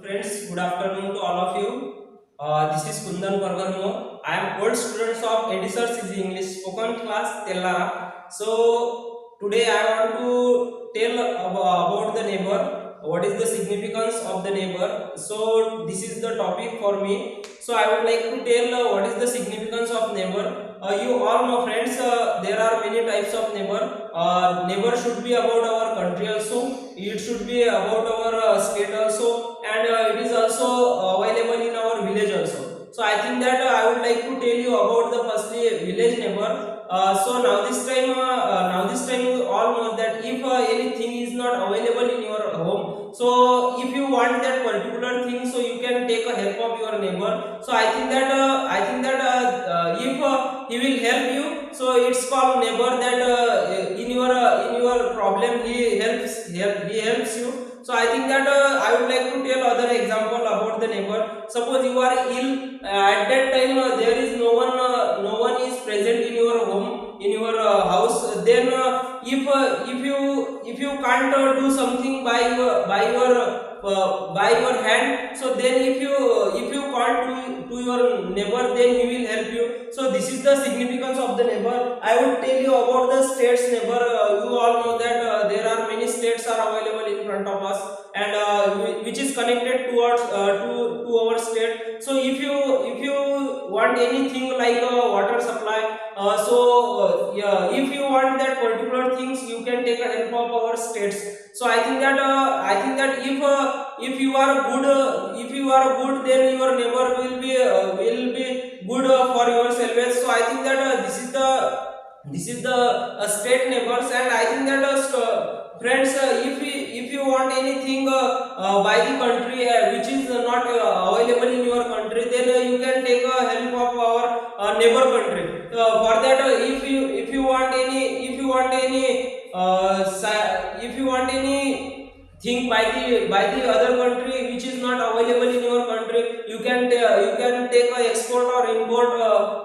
Friends, good afternoon to all of you. This is Kundan Pargarmo. I am old students of Editors is English spoken class Tellara. So today I want to tell about the neighbor. What is the significance of the neighbor? So this is the topic for me. So I would like to tell what is the significance of neighbor. You all know, friends. There are many types of neighbor. Neighbor should be about our country also. It should be about our state also, and it is also available in our village also. So I think that I would like to tell you about the firstly village neighbor. So now this time you all know that if anything is not available in your home, so if you want that particular thing, so you can take a help of your neighbor. So I think that if he will help you, so it's called neighbor, that in your problem he helps you. So I think that I would like to tell other example about the neighbor. Suppose you are ill, at that time there is no one is present in your home, in your house. Then if you can't do something by your hand, so then if you call to your neighbor, then he will help you. So this is the significance of the neighbor. I would tell you about the states neighbor. You all know that there are many states are available in front of us, and which is connected towards to our state. So if you want anything like water supply, yeah, if you want that particular things, you can take a help of our states. So I think that if you are good, then your neighbor will be good for yourself. So I think that this is the state neighbors. And I think that friends, if you want anything by the country which is not available in your country, then you can take help of our neighbor country. For that, if you want any thing by the other country which is not available in your country, you can take a export or import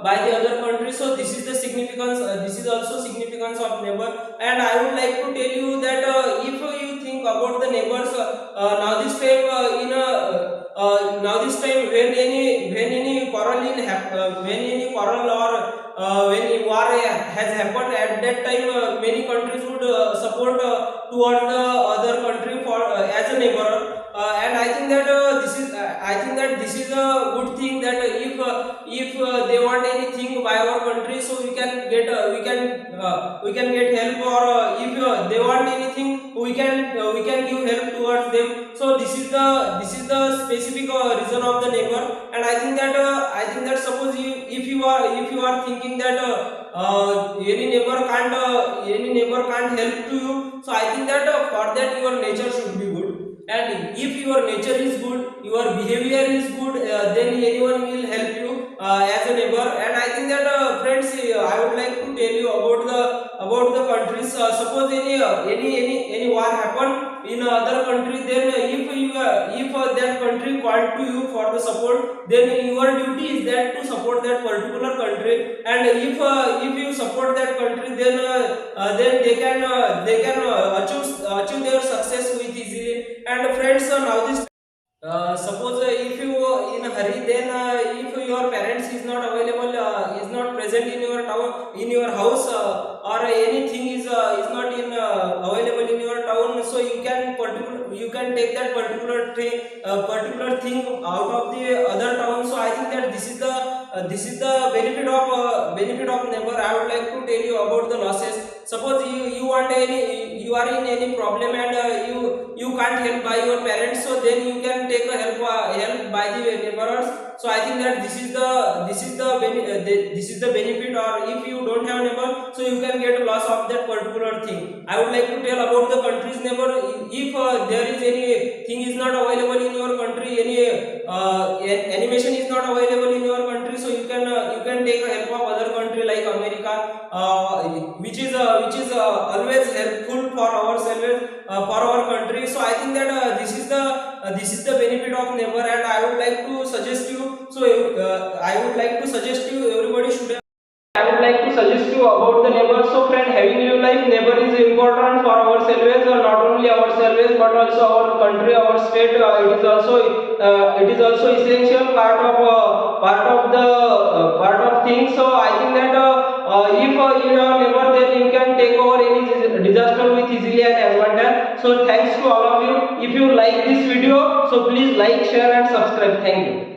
by the other country. So this is the significance. This is also significance of neighbor. And I would like to tell you that if you think about the neighbors, now this time now this time when any when any quarrel or when a war has happened, at that time many countries would support toward the other country for as a neighbor. And I think that this is a good thing, that if they want anything by our country, so we can get help. Or if they want anything, we can give help towards them. So this is the specific reason of the neighbor. And I think that suppose if you are thinking that any neighbor can't help to you, so I think that for that your nature should be good. And if your nature is good, your behavior is good, then anyone will help you as a neighbor. And I think that friends, I would like to tell you about the countries. Suppose any war happened in other country, then if that country called to you for the support, then your duty is that to support that particular country. And if you support that country, then they can achieve their success with easily. And friends, now this suppose if you in a hurry, then if your parents is not available, is not present in your town, in your house, or anything is not in available in your town, so you can take that particular thing out of the other town. So I think that this is the benefit of neighbor. I would like to tell you about the losses. Suppose you are in any problem, and you can't help by your parents, so then you can take a help by the neighbors. So I think that this is the benefit. Or if you don't have neighbor, so you can get a loss of that particular thing. I would like to tell about the country's neighbor. If there is any thing is not available in your country, any animation is not available in your country, so you can take a help of other country like America, which is always helpful for ourselves, for our country. So I think that this is the benefit of neighbor. And I would like to suggest you, everybody should like to suggest you about the neighbor. So friend, having live life, neighbor is important for ourselves, not only ourselves but also our country, our state. It is also essential part of things. So I think that if you have neighbor, then you can take over any disaster with easily and advantage. So thanks to all of you. If you like this video, so please like, share and subscribe. Thank you.